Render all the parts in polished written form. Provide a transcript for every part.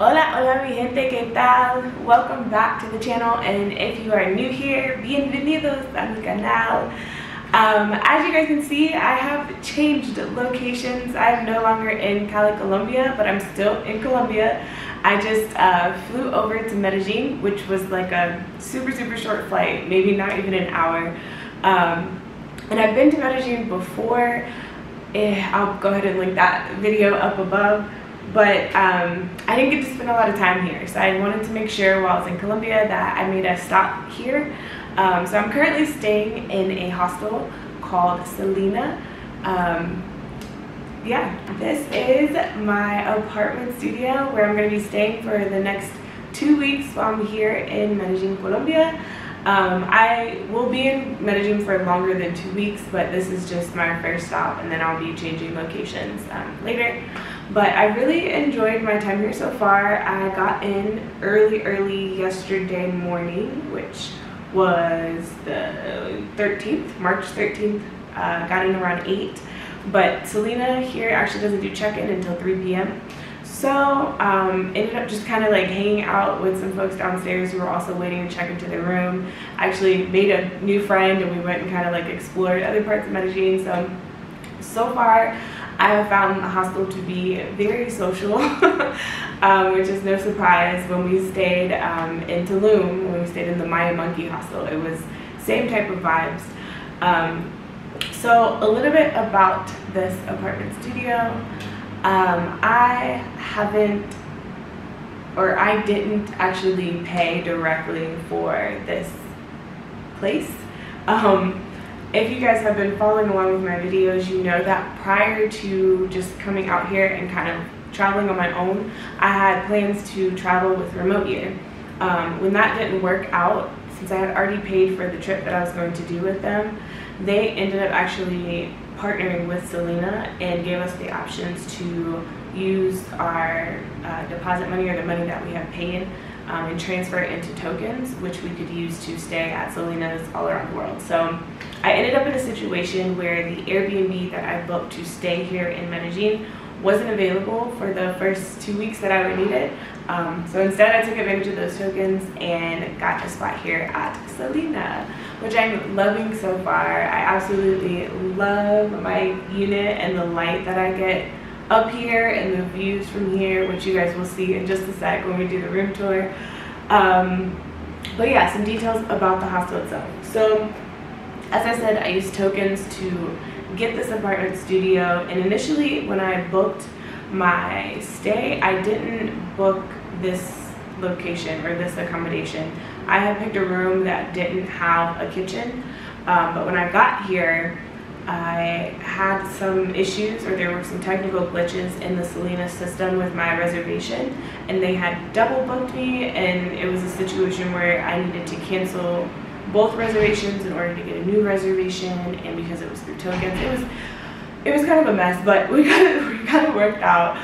Hola, hola mi gente, ¿qué tal? Welcome back to the channel, and if you are new here, bienvenidos a mi canal. As you guys can see, I have changed locations. I am no longer in Cali, Colombia, but I'm still in Colombia. I just flew over to Medellin, which was like a super short flight, maybe not even an hour. And I've been to Medellin before. I'll go ahead and link that video up above. But I didn't get to spend a lot of time here, so I wanted to make sure while I was in Colombia that I made a stop here. So I'm currently staying in a hostel called Selina. Yeah, this is my apartment studio where I'm going to be staying for the next 2 weeks while I'm here in Medellin, Colombia. I will be in Medellin for longer than 2 weeks, but this is just my first stop, and then I'll be changing locations later. But I really enjoyed my time here so far. I got in early yesterday morning, which was the 13th, March 13th. Got in around 8. But Selina here actually doesn't do check-in until 3 p.m. So ended up just kind of like hanging out with some folks downstairs who were also waiting to check into their room. I actually made a new friend, and we went and kind of like explored other parts of Medellin. So far I have found the hostel to be very social, which is no surprise. When we stayed in Tulum, when we stayed in the Maya Monkey hostel, it was same type of vibes. So a little bit about this apartment studio. I didn't actually pay directly for this place. If you guys have been following along with my videos, you know that prior to just coming out here and kind of traveling on my own, I had plans to travel with Remote Year. When that didn't work out, since I had already paid for the trip that I was going to do with them, they ended up actually partnering with Selina and gave us the options to use our deposit money, or the money that we have paid, and transfer it into tokens, which we could use to stay at Selina's all around the world. So I ended up in a situation where the Airbnb that I booked to stay here in Medellin wasn't available for the first 2 weeks that I would need it. So instead I took advantage of those tokens and got a spot here at Selina, which I'm loving so far. I absolutely love my unit and the light that I get up here and the views from here, which you guys will see in just a sec when we do the room tour. But yeah, some details about the hostel itself. So as I said, I used tokens to get this apartment studio, and initially when I booked my stay, I didn't book this location or this accommodation. I had picked a room that didn't have a kitchen, but when I got here, I had some issues, or there were some technical glitches in the Selina system with my reservation, and they had double booked me, and it was a situation where I needed to cancel both reservations in order to get a new reservation. And because it was through tokens, it was kind of a mess, but we got it worked out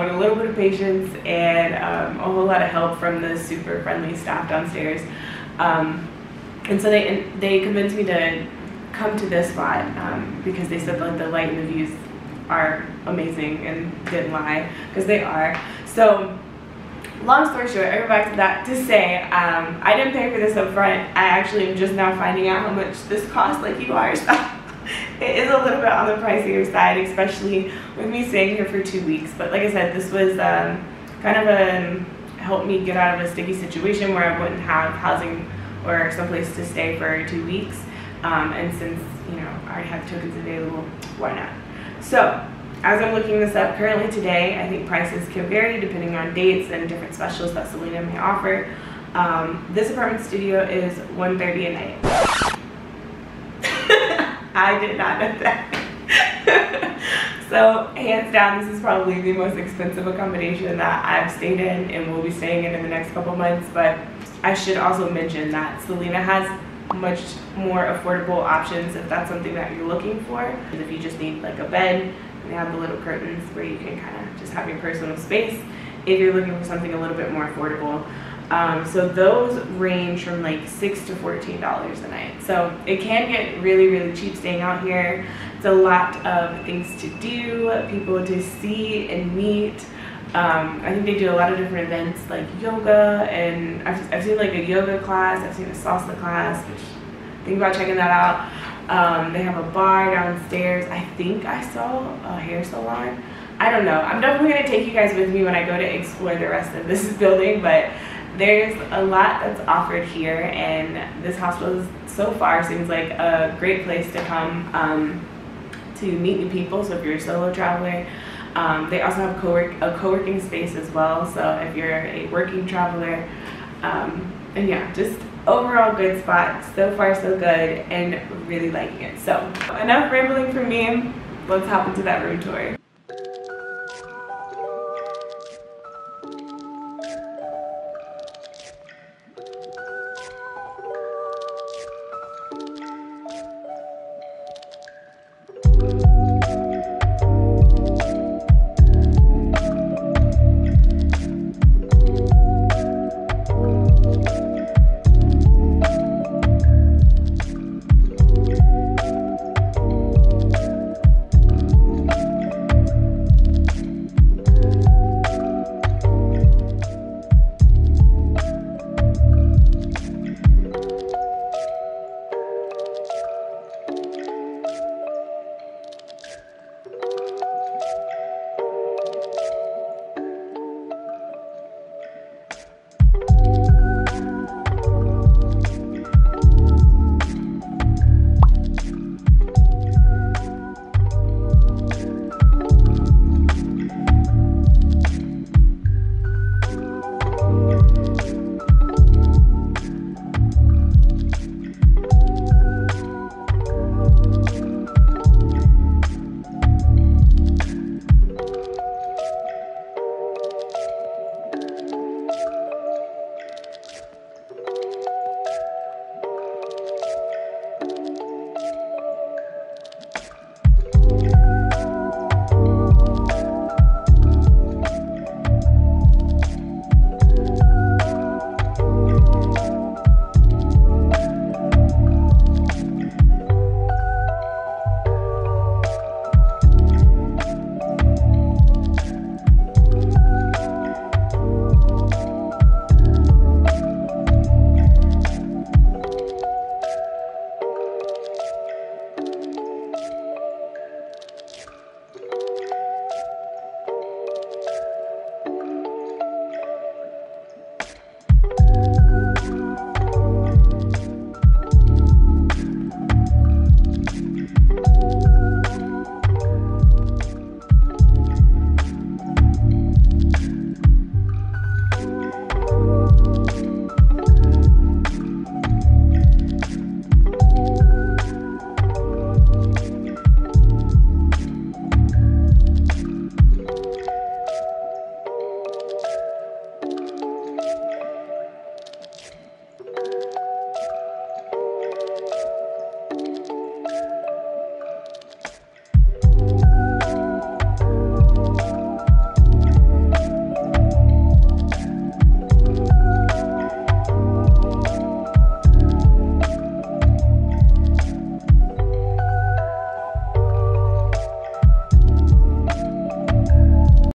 with a little bit of patience and a whole lot of help from the super friendly staff downstairs. And so they convinced me to come to this spot because they said like the light and the views are amazing, and didn't lie, because they are. So long story short, I go back to that to say I didn't pay for this up front. I actually am just now finding out how much this costs, like you are. So it is a little bit on the pricier side, especially with me staying here for 2 weeks. But like I said, this was kind of helped me get out of a sticky situation where I wouldn't have housing or someplace to stay for 2 weeks. And since, you know, I already have tokens available, why not? So as I'm looking this up currently today, I think prices can vary depending on dates and different specials that Selina may offer. This apartment studio is $130 a night. I did not know that. So hands down, this is probably the most expensive accommodation that I've stayed in and will be staying in the next couple months. But I should also mention that Selina has much more affordable options if that's something that you're looking for. If you just need like a bed, they have the little curtains where you can kind of just have your personal space if you're looking for something a little bit more affordable. So those range from like $6 to $14 a night. So it can get really cheap staying out here. It's a lot of things to do, people to see and meet. I think they do a lot of different events like yoga, and I've seen like a yoga class, I've seen a salsa class, which think about checking that out. They have a bar downstairs. I think I saw a hair salon. I don't know. I'm definitely going to take you guys with me when I go to explore the rest of this building, but there's a lot that's offered here, and this hospital so far seems like a great place to come to meet new people. So if you're a solo traveler, they also have a co-working space as well, so if you're a working traveler, and yeah, just overall good spot. So far so good, and really liking it. So enough rambling from me, let's hop into that room tour.